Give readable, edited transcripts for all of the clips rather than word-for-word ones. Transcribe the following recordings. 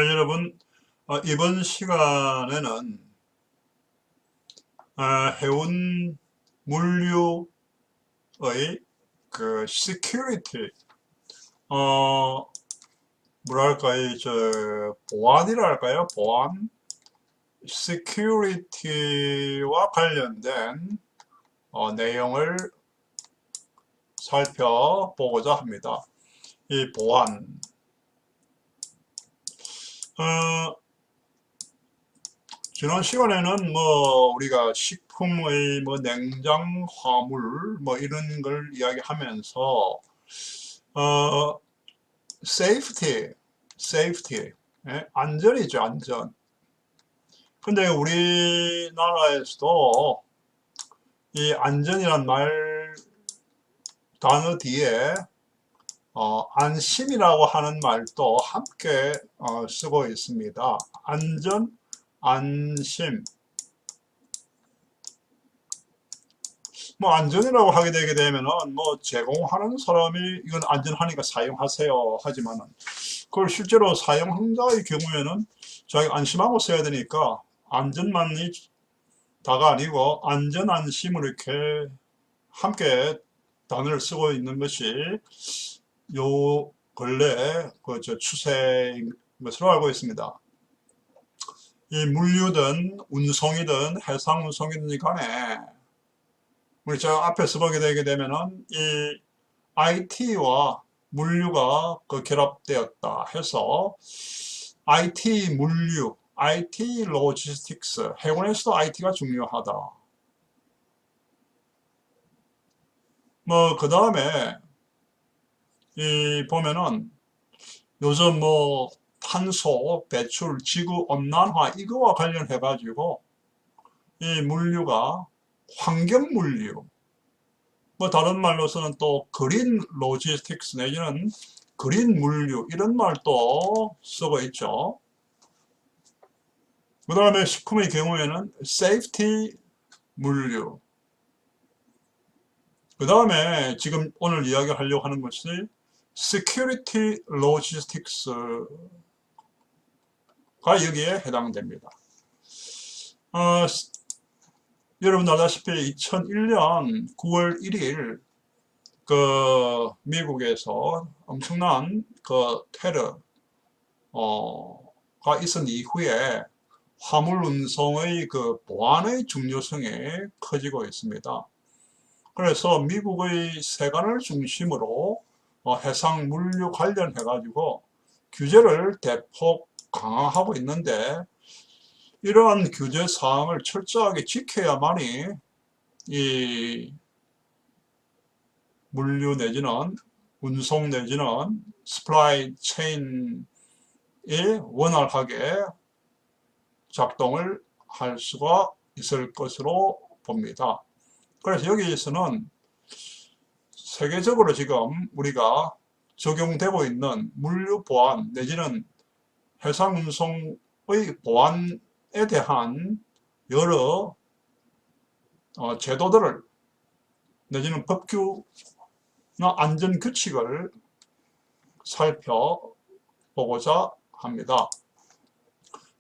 여러분, 이번 시간에는 해운 물류의 그 security, 뭐랄까요, 보안이랄까요? 보안, security와 관련된 내용을 살펴보고자 합니다. 이 보안. 지난 시간에는 우리가 식품의 냉장 화물 이런 걸 이야기하면서 safety, 안전이죠, 안전. 근데 우리나라에서도 이 안전이란 단어 뒤에 안심이라고 하는 말도 함께 쓰고 있습니다. 안전, 안심. 안전이라고 하게 되게 되면은 제공하는 사람이 이건 안전하니까 사용하세요 하지만은 그걸 실제로 사용자의 경우에는 자기가 안심하고 써야 되니까 안전만이 다가 아니고 안전, 안심을 이렇게 함께 단어를 쓰고 있는 것이 요 근래 추세인 것으로 알고 있습니다. 이 물류든 운송이든 해상 운송이든 간에 우리 저 앞에서 보게 되게 되면은 이 IT와 물류가 결합되었다 해서 IT 물류, IT 로지스틱스, 해운에서도 IT가 중요하다. 그 다음에 보면은 요즘 탄소 배출, 지구 온난화 이거와 관련해 가지고 이 물류가 환경 물류, 다른 말로서는 또 그린 로지스틱스 내지는 그린 물류 이런 말도 쓰고 있죠. 그 다음에 식품의 경우에는 세이프티 물류. 그 다음에 지금 오늘 이야기하려고 하는 것이 security logistics가 여기에 해당됩니다. 여러분 알다시피 2001년 9월 1일 미국에서 엄청난 테러가 있은 이후에 화물 운송의 보안의 중요성이 커지고 있습니다. 그래서 미국의 세관을 중심으로 해상 물류 관련해 가지고 규제를 대폭 강화하고 있는데 이러한 규제 사항을 철저하게 지켜야만이 이 물류 내지는 운송 내지는 스플라이 체인이 원활하게 작동을 할 수가 있을 것으로 봅니다. 그래서 여기에서는 세계적으로 지금 우리가 적용되고 있는 물류 보안 내지는 해상 운송의 보안에 대한 여러 제도들을 내지는 법규나 안전 규칙을 살펴보고자 합니다.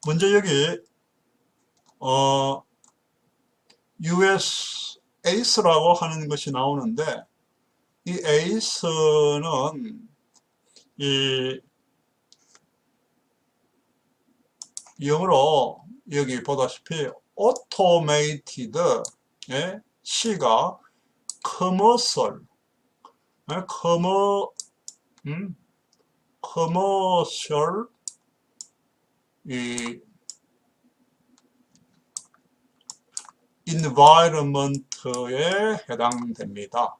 먼저 여기 US ACE라고 하는 것이 나오는데 이 ACE는 이 영어로 여기 보다시피 automated, C가 commercial, commercial environment에 해당됩니다.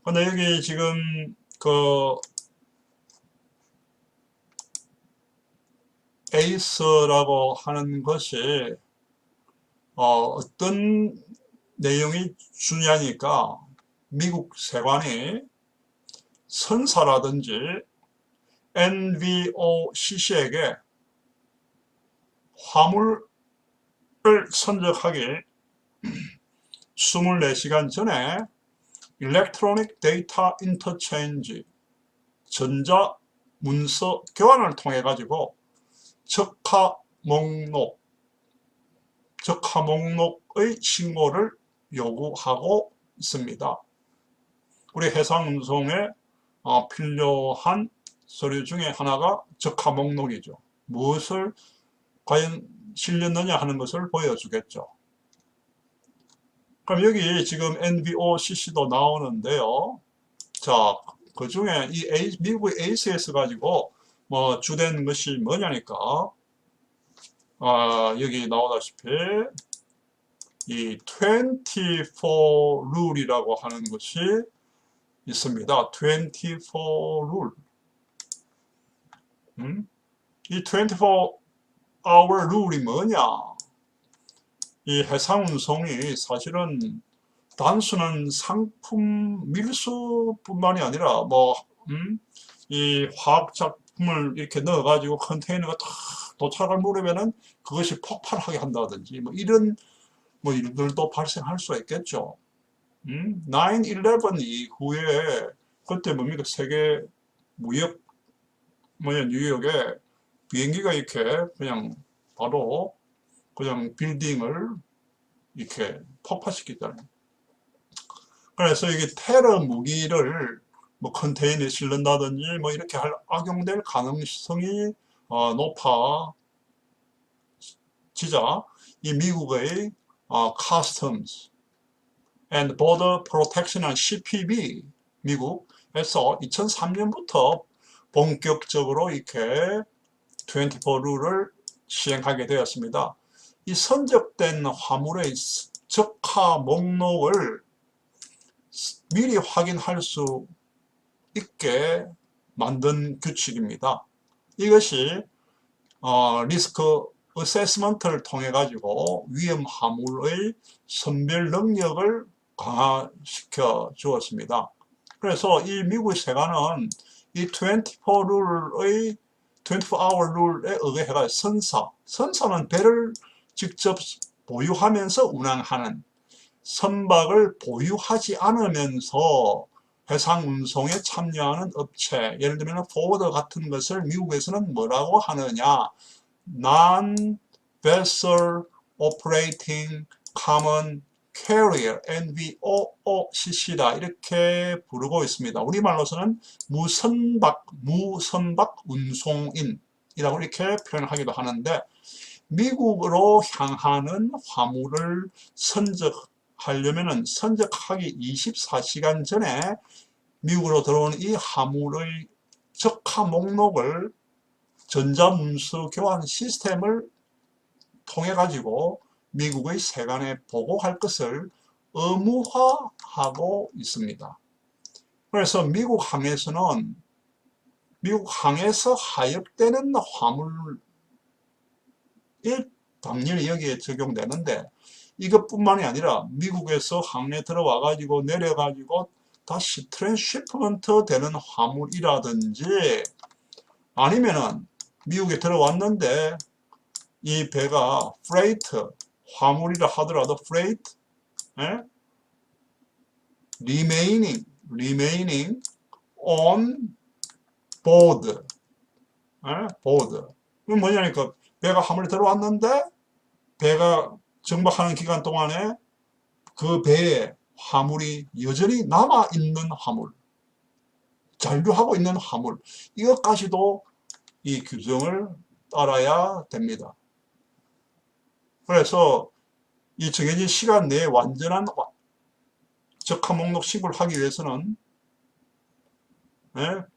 근데 여기 지금 ACE라고 하는 것이 어떤 내용이 중요하니까 미국 세관이 선사라든지 NVOCC에게 화물을 선적하기 24시간 전에 Electronic Data Interchange, 전자 문서 교환을 통해 가지고 적하 목록의 신고를 요구하고 있습니다. 우리 해상운송에 필요한 서류 중에 하나가 적하 목록이죠. 무엇을 과연 실렸느냐 하는 것을 보여주겠죠. 그럼 여기 지금 NVOCC도 나오는데요. 자, 그 중에 이 미국의 ACS 가지고 뭐 주된 것이 뭐냐니까, 여기 나오다시피 이 24 룰이라고 하는 것이 있습니다. 24 룰. 이 24hour 룰이 뭐냐? 이 해상운송이 사실은 단순한 상품 밀수뿐만이 아니라 이 화학 작품을 이렇게 넣어가지고 컨테이너가 탁 도착할 무렵에는 그것이 폭발하게 한다든지 뭐 이런 일들도 발생할 수가 있겠죠. 9/11 이후에 그때 뭡니까 세계 무역 뉴욕에 비행기가 이렇게 그냥 바로 그냥 빌딩을 이렇게 폭파시키잖아요. 그래서 이게 테러 무기를 뭐 컨테이너에 실른다든지 뭐 이렇게 악용될 가능성이 높아지자 이 미국의 Customs and Border Protection CPB 미국에서 2003년부터 본격적으로 이렇게 24 룰을 시행하게 되었습니다. 이 선적된 화물의 적하 목록을 미리 확인할 수 있게 만든 규칙입니다. 이것이 리스크 어세스먼트를 통해 가지고 위험 화물의 선별 능력을 강화시켜 주었습니다. 그래서 이 미국 세관은 이 24hour 룰에 의해가 선사는 배를 직접 보유하면서 운항하는, 선박을 보유하지 않으면서 해상운송에 참여하는 업체, 예를 들면 포워더 같은 것을 미국에서는 뭐라고 하느냐, Non-Vessel Operating Common Carrier, NVOCC다 이렇게 부르고 있습니다. 우리말로서는 무선박 운송인이라고 이렇게 표현하기도 하는데, 미국으로 향하는 화물을 선적하려면 선적하기 24시간 전에 미국으로 들어오는 이 화물의 적하 목록을 전자문서 교환 시스템을 통해 가지고 미국의 세관에 보고할 것을 의무화하고 있습니다. 그래서 미국 항에서 하역되는 화물이 당연히 여기에 적용되는데, 이것뿐만이 아니라 미국에서 항에 들어와 가지고 내려 가지고 다시 트랜시프먼트 되는 화물이라든지, 아니면은 미국에 들어왔는데 이 배가 프레이트 화물이라 하더라도 프레이트 remaining on board 이건 뭐냐니까, 배가 화물이 들어왔는데 배가 정박하는 기간 동안에 그 배에 화물이 여전히 남아있는 화물, 잔류하고 있는 화물, 이것까지도 이 규정을 따라야 됩니다. 그래서 이 정해진 시간 내에 완전한 적하 목록 신고를 하기 위해서는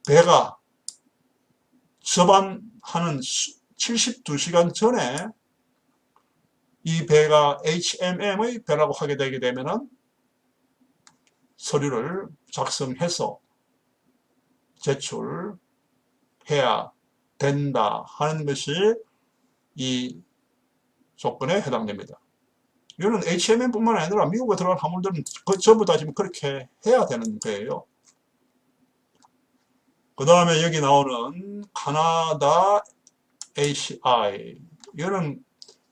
배가 접안하는 72시간 전에 이 배가 HMM의 배라고 하게 되게 되면은 서류를 작성해서 제출해야 된다 하는 것이 이 조건에 해당됩니다. 이거는 HMM뿐만 아니라 미국에 들어간 화물들은 전부 다 지금 그렇게 해야 되는 거예요. 그 다음에 여기 나오는 카나다 ACI, 이거는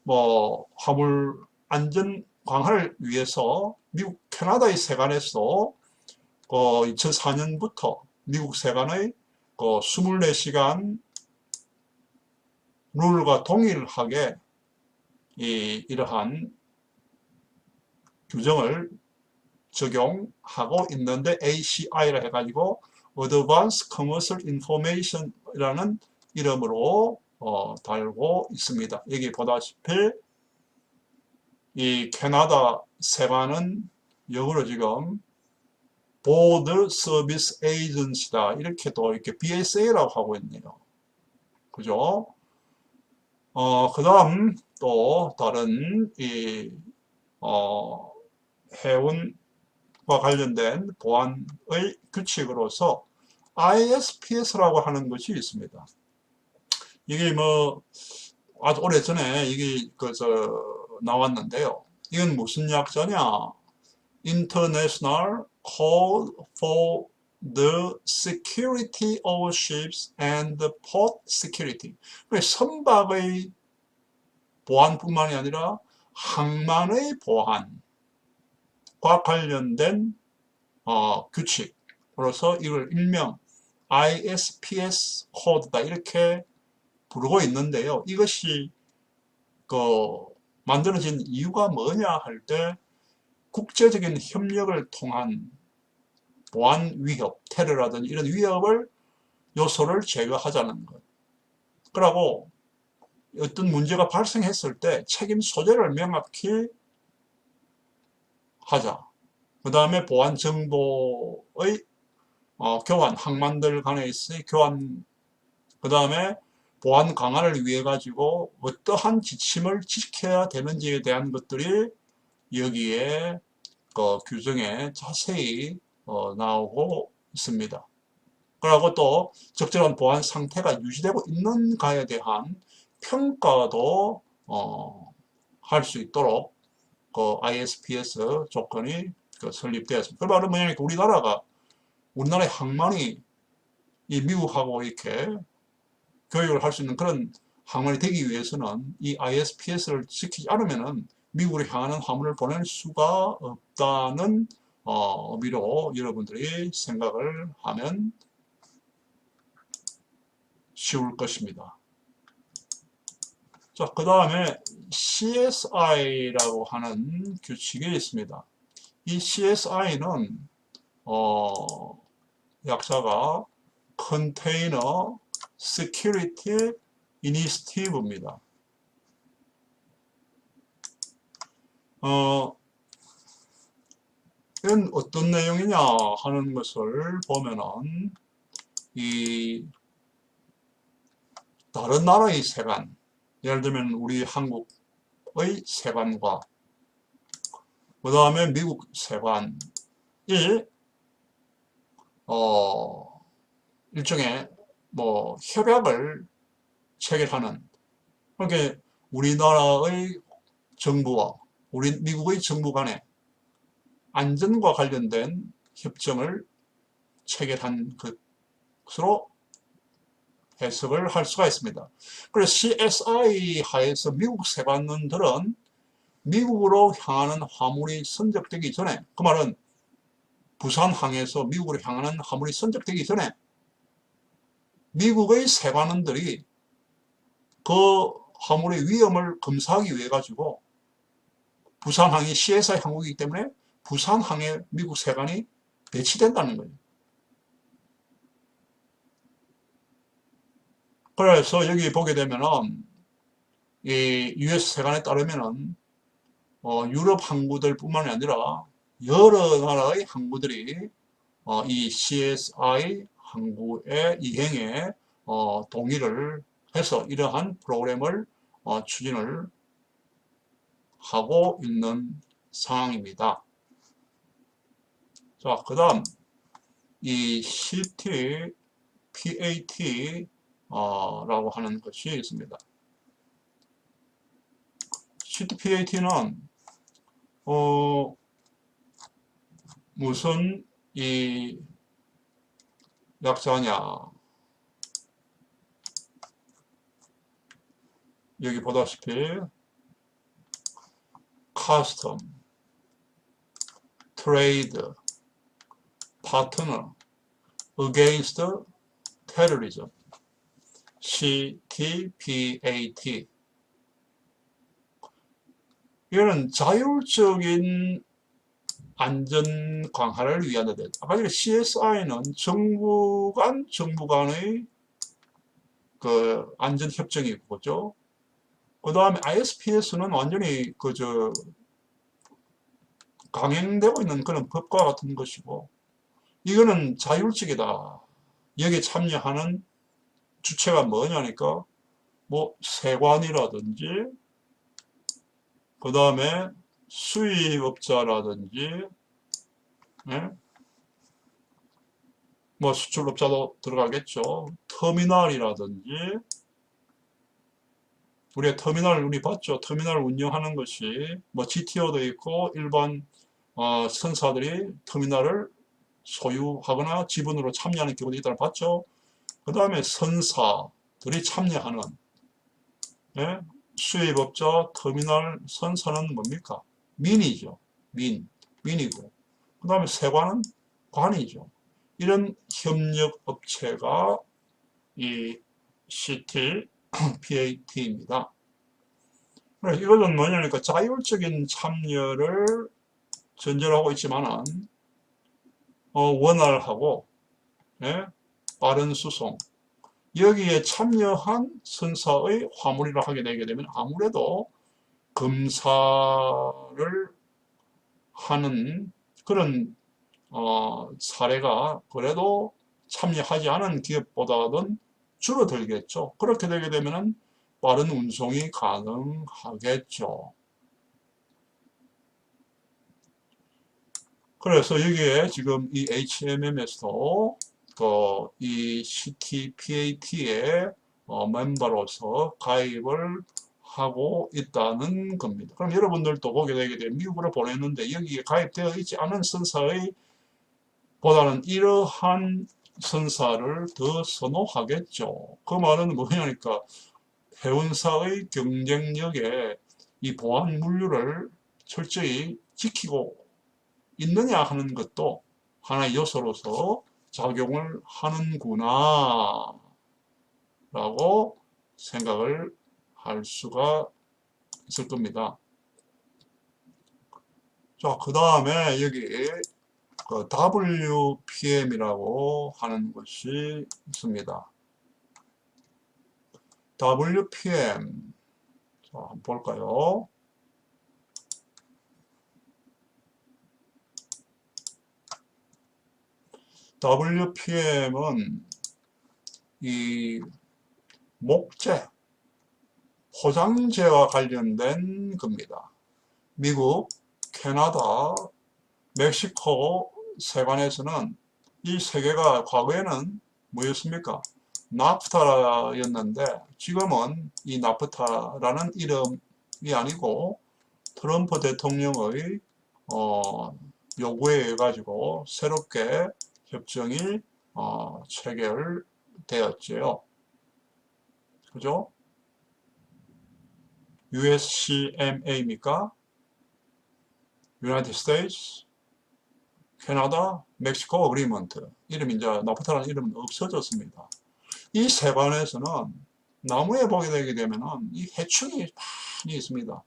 뭐 화물 안전 강화를 위해서 미국 캐나다의 세관에서 2004년부터 미국 세관의 24시간 룰과 동일하게 이러한 규정을 적용하고 있는데 ACI라 해가지고 Advanced Commercial Information 이라는 이름으로 달고 있습니다. 여기 보다시피 이 캐나다 세관은 역으로 지금 Board Service Agency다 이렇게 또 이렇게 BSA라고 하고 있네요. 그죠? 그 다음 또 다른 해운과 관련된 보안의 규칙으로서 ISPS라고 하는 것이 있습니다. 이게 뭐 아주 오래전에 이게 나왔는데요. 이건 무슨 약자냐? International Code for the Security of Ships and Port Security. 선박의 보안뿐만이 아니라 항만의 보안과 관련된 규칙으로서 이걸 일명 ISPS 코드다 이렇게 부르고 있는데요. 이것이 만들어진 이유가 뭐냐 할 때 국제적인 협력을 통한 보안 위협, 테러라든지 이런 위협을 요소를 제거하자는 것. 그리고 어떤 문제가 발생했을 때 책임 소재를 명확히 하자. 그 다음에 보안 정보의 교환, 항만들 간에서의 교환, 그 다음에 보안 강화를 위해 가지고 어떠한 지침을 지켜야 되는지에 대한 것들이 여기에 규정에 자세히 나오고 있습니다. 그리고 또 적절한 보안 상태가 유지되고 있는가에 대한 평가도 할 수 있도록 ISPS 조건이 설립되었습니다. 그 말은 뭐냐면 우리나라의 항만이 이 미국하고 이렇게 교육을 할 수 있는 그런 항만이 되기 위해서는 이 ISPS를 지키지 않으면은 미국으로 향하는 화물을 보낼 수가 없다는 의미로 여러분들이 생각을 하면 쉬울 것입니다. 자, 그 다음에 CSI라고 하는 규칙이 있습니다. 이 CSI는 약자가 컨테이너 Security Initiative입니다. 이건 어떤 내용이냐 하는 것을 보면은 다른 나라의 세관, 예를 들면 우리 한국의 세관과 그 다음에 미국 세관이 일종의 협약을 체결하는, 그렇게 우리나라의 정부와 미국의 정부 간의 안전과 관련된 협정을 체결한 것으로 해석을 할 수가 있습니다. 그래서 CSI 하에서 미국 세관들은 미국으로 향하는 화물이 선적되기 전에, 그 말은 부산항에서 미국으로 향하는 화물이 선적되기 전에 미국의 세관원들이 그 화물의 위험을 검사하기 위해 가지고 부산항이 CSI 항국이기 때문에 부산항에 미국 세관이 배치된다는 거예요. 그래서 여기 보게 되면은 이 US 세관에 따르면은 유럽 항구들 뿐만이 아니라 여러 나라의 항구들이 이 CSI 항구의 이행에 동의를 해서 이러한 프로그램을 추진을 하고 있는 상황입니다. 자, 그 다음 이 CTPAT 라고 하는 것이 있습니다. CTPAT는 무슨 이 약자냐, 여기 보다시피 커스텀, 트레이드, 파트너, against terrorism. CTPAT. 이거는 자율적인 안전 강화를 위한 데, 아까 CSI는 정부 간의 그 안전 협정이고, 그죠? 그 다음에 ISPS는 완전히 강행되고 있는 그런 법과 같은 것이고, 이거는 자율적이다. 여기에 참여하는 주체가 뭐냐니까, 뭐 세관이라든지, 그 다음에 수입업자라든지, 예? 뭐 수출업자도 들어가겠죠. 터미널이라든지, 우리가 터미널 우리 봤죠. 터미널 운영하는 것이 뭐 GTO도 있고 일반 선사들이 터미널을 소유하거나 지분으로 참여하는 경우도 있다는 봤죠. 그 다음에 선사들이 참여하는, 예? 수입업자 터미널 선사는 뭡니까? 민이죠. 민이고. 그 다음에 세관은 관이죠. 이런 협력업체가 이 CTPAT입니다. 이것은 뭐냐니까 자율적인 참여를 전제로 하고 있지만은 원활하고, 예? 빠른 수송, 여기에 참여한 선사의 화물이라 하게 되게 되면 아무래도 검사를 하는 그런 사례가 그래도 참여하지 않은 기업보다는 줄어들겠죠. 그렇게 되게 되면 빠른 운송이 가능하겠죠. 그래서 여기에 지금 이 HMM에서도 이 CTPAT의 멤버로서 가입을 하고 있다는 겁니다. 그럼 여러분들도 보게 되게 되면 미국으로 보냈는데 여기에 가입되어 있지 않은 선사의 보다는 이러한 선사를 더 선호하겠죠. 그 말은 뭐냐니까 해운사의 경쟁력에 이 보안 물류를 철저히 지키고 있느냐 하는 것도 하나의 요소로서 작용을 하는구나 라고 생각을 할 수가 있을 겁니다. 자, 그 다음에 여기 WPM이라고 하는 것이 있습니다. WPM, 자, 한번 볼까요? WPM은 이 목재, 포장재와 관련된 겁니다. 미국, 캐나다, 멕시코 세관에서는 이 세 개가 과거에는 뭐였습니까? 나프타였는데 지금은 이 나프타라는 이름이 아니고 트럼프 대통령의 요구에 의해 가지고 새롭게 협정이 체결되었지요. 그죠? USCMA입니까? United States, 캐나다, 멕시코 어그리먼트. 이름이 이제 나프타라는 이름은 없어졌습니다. 이 세관에서는 나무에 보게 되게 되면은 이 해충이 많이 있습니다.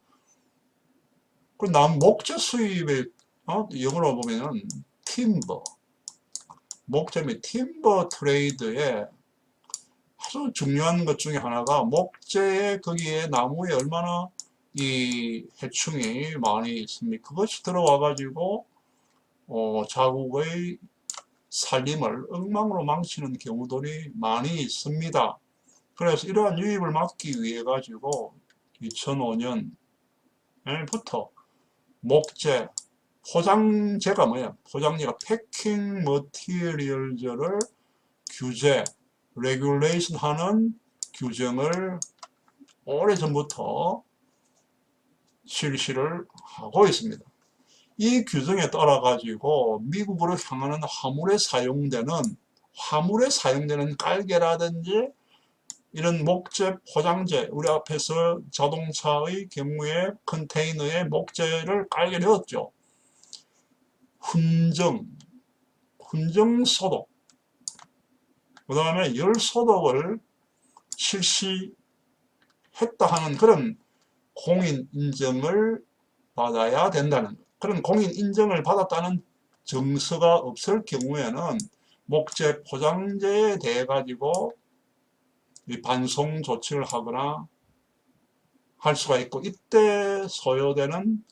그 목재 수입에 영어로 보면은 팀버, 목재 및 팀버 트레이드에 아주 중요한 것 중에 하나가 목재에 거기에 나무에 얼마나 이 해충이 많이 있습니까? 그것이 들어와 가지고 자국의 살림을 엉망으로 망치는 경우들이 많이 있습니다. 그래서 이러한 유입을 막기 위해 가지고 2005년부터 목재, 포장재가 뭐야? 포장재가 패킹 머티리얼즈를 규제, 레귤레이션 하는 규정을 오래전부터 실시를 하고 있습니다. 이 규정에 따라 가지고 미국으로 향하는 화물에 사용되는 깔개라든지 이런 목재 포장재, 우리 앞에서 자동차의 경우에 컨테이너에 목재를 깔게 되었죠. 훈정 소독, 그 다음에 열소득을 실시했다 하는 그런 공인 인정을 받아야 된다는 것. 그런 공인 인정을 받았다는 증서가 없을 경우에는 목재 포장재에 대해 가지고 이 반송 조치를 하거나 할 수가 있고, 이때 소요되는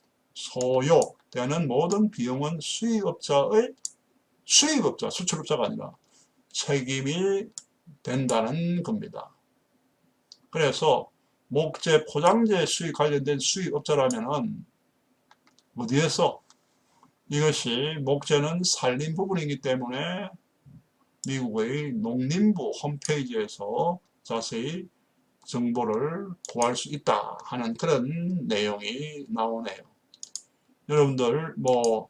모든 비용은 수입업자, 수출업자가 아니라 책임이 된다는 겁니다. 그래서 목재 포장재 수입 관련된 수입업자라면은 어디에서 이것이 목재는 산림 부분이기 때문에 미국의 농림부 홈페이지에서 자세히 정보를 구할 수 있다 하는 그런 내용이 나오네요. 여러분들 뭐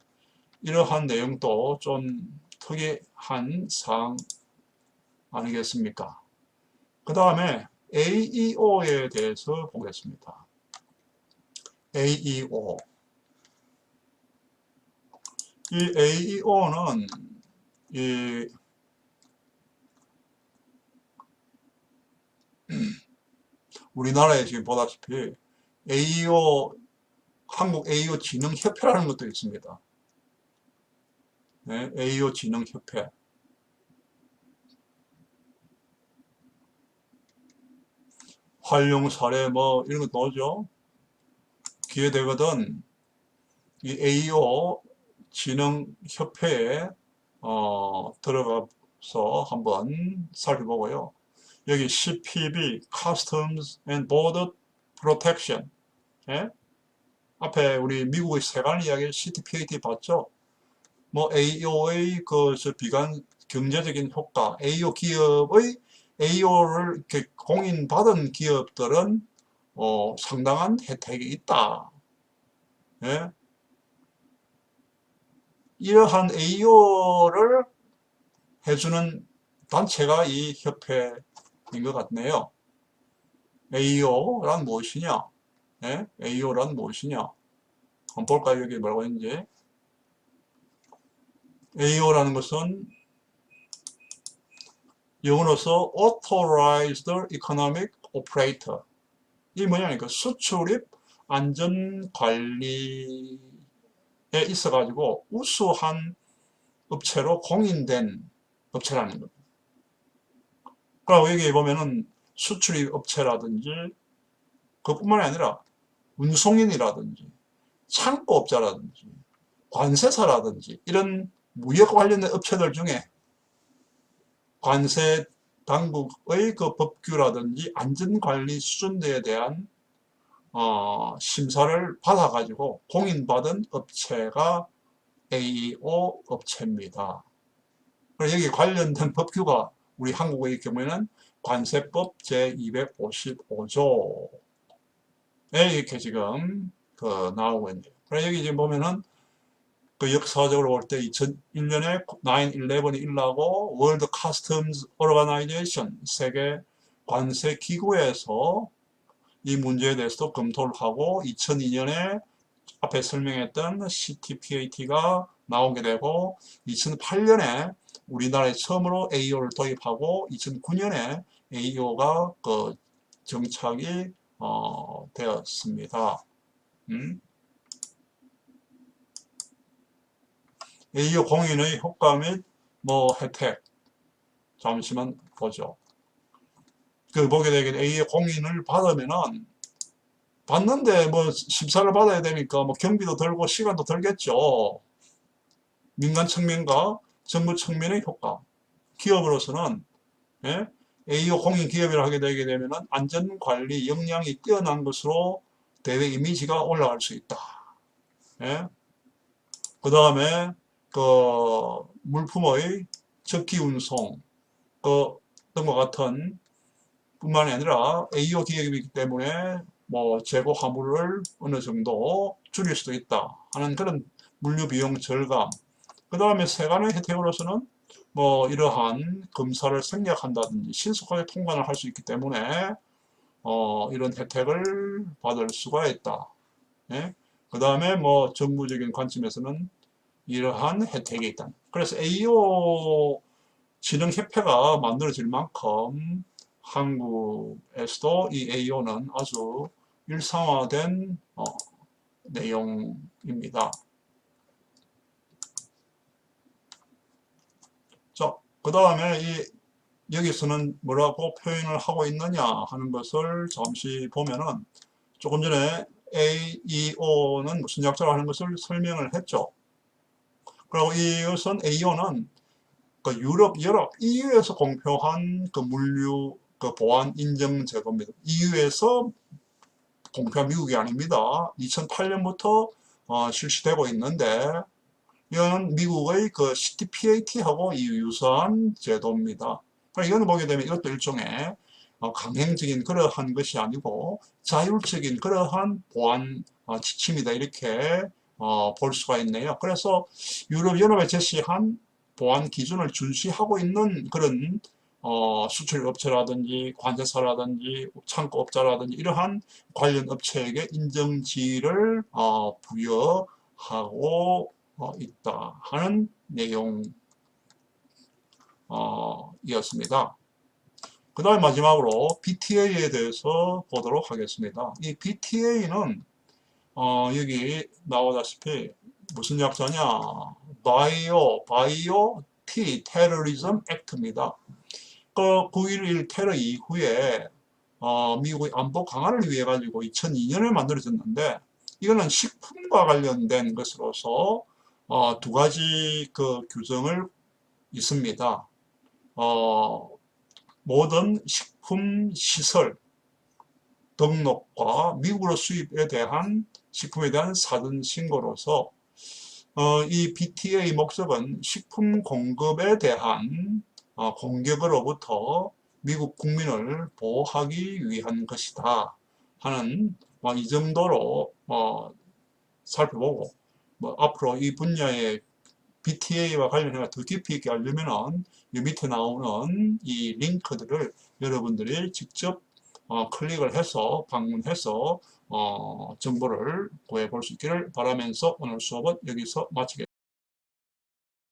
이러한 내용도 좀 특이한 사항 아니겠습니까? 그 다음에 AEO에 대해서 보겠습니다. AEO. 이 AEO는 우리나라에 지금 보다시피 AEO, 한국 AEO 진흥협회라는 것도 있습니다. 네, AEO 진흥협회. 활용 사례 뭐 이런 거 나오죠. 기회되거든 이 AEO 진흥협회에 들어가서 한번 살펴보고요. 여기 CPB, Customs and Border Protection. 예? 앞에 우리 미국의 세관 이야기 CTPAT 봤죠? 뭐 AEO의 비관 경제적인 효과, AEO 기업의 AEO를 이렇게 공인받은 기업들은 상당한 혜택이 있다. 예? 이러한 AEO를 해주는 단체가 이 협회인 것 같네요. AEO란 무엇이냐? 예? AEO란 무엇이냐? 한번 볼까요? 여기 뭐라고 했는지. AEO라는 것은 영어로서 Authorized Economic Operator. 이 뭐냐니까 수출입 안전관리에 있어가지고 우수한 업체로 공인된 업체라는 겁니다. 그리고 여기 보면은 수출입 업체라든지 그뿐만이 아니라 운송인이라든지 창고업자라든지 관세사라든지 이런 무역 관련된 업체들 중에 관세 당국의 그 법규라든지 안전관리 수준에 대한 심사를 받아가지고 공인받은 업체가 AEO 업체입니다. 그리고 여기 관련된 법규가 우리 한국의 경우에는 관세법 제255조에 이렇게 지금 나오고 있네요. 그래서 여기 지금 보면은 그 역사적으로 볼 때 2001년에 9/11이 일어나고 월드 커스텀즈 오르가나이제이션 세계 관세 기구에서 이 문제에 대해서도 검토를 하고 2002년에 앞에 설명했던 CTPAT가 나오게 되고 2008년에 우리나라에 처음으로 AEO를 도입하고 2009년에 AEO가 정착이 되었습니다. AEO 공인의 효과 및 혜택 잠시만 보죠. 보게 되게 AEO 공인을 받으면은 받는데 심사를 받아야 되니까 경비도 들고 시간도 들겠죠. 민간 측면과 정부 측면의 효과. 기업으로서는 AEO 공인 기업이라 하게 되게 되면은 안전관리 역량이 뛰어난 것으로 대외 이미지가 올라갈 수 있다. 그 다음에 물품의 적기 운송 등과 같은 뿐만이 아니라 AEO 기업이기 때문에 재고 화물을 어느 정도 줄일 수도 있다 하는 그런 물류 비용 절감. 그 다음에 세관의 혜택으로서는 이러한 검사를 생략한다든지 신속하게 통관을 할 수 있기 때문에 이런 혜택을 받을 수가 있다. 그 다음에 정부적인 관점에서는 이러한 혜택이 있다. 그래서 AEO 진흥협회가 만들어질 만큼 한국에서도 이 AO는 아주 일상화된 내용입니다. 자, 그 다음에 여기서는 뭐라고 표현을 하고 있느냐 하는 것을 잠시 보면은 조금 전에 AEO는 무슨 약자로 하는 것을 설명을 했죠. 그리고 이것은 AEO는 그 유럽 연합 EU에서 공표한 그 물류 그 보안 인증 제도입니다. EU에서 공표한 미국이 아닙니다. 2008년부터 실시되고 있는데 이건 미국의 그 CTPAT하고 유사한 제도입니다. 이거는 보게 되면 이것도 일종의 강행적인 그러한 것이 아니고 자율적인 그러한 보안 지침이다 이렇게 볼 수가 있네요. 그래서 유럽연합에 제시한 보안 기준을 준수하고 있는 그런 수출업체라든지 관세사라든지 창고업자라든지 이러한 관련 업체에게 인정지를 부여하고 있다 하는 내용이었습니다. 그 다음 마지막으로 BTA에 대해서 보도록 하겠습니다. 이 BTA는 여기 나오다시피 무슨 약자냐, 바이오 T 테러리즘 액트입니다. 그 9.11 테러 이후에 미국의 안보 강화를 위해 가지고 2002년에 만들어졌는데 이거는 식품과 관련된 것으로서 두 가지 그 규정을 있습니다. 모든 식품 시설 등록과 미국으로 수입에 대한 식품에 대한 사전 신고로서 이 BTA 목적은 식품 공급에 대한 공격으로부터 미국 국민을 보호하기 위한 것이다 하는 이 정도로 살펴보고 앞으로 이 분야의 BTA와 관련해서 더 깊이 있게 알려면은 이 밑에 나오는 이 링크들을 여러분들이 직접 클릭을 해서 방문해서 정보를 구해 볼 수 있기를 바라면서 오늘 수업은 여기서 마치겠습니다.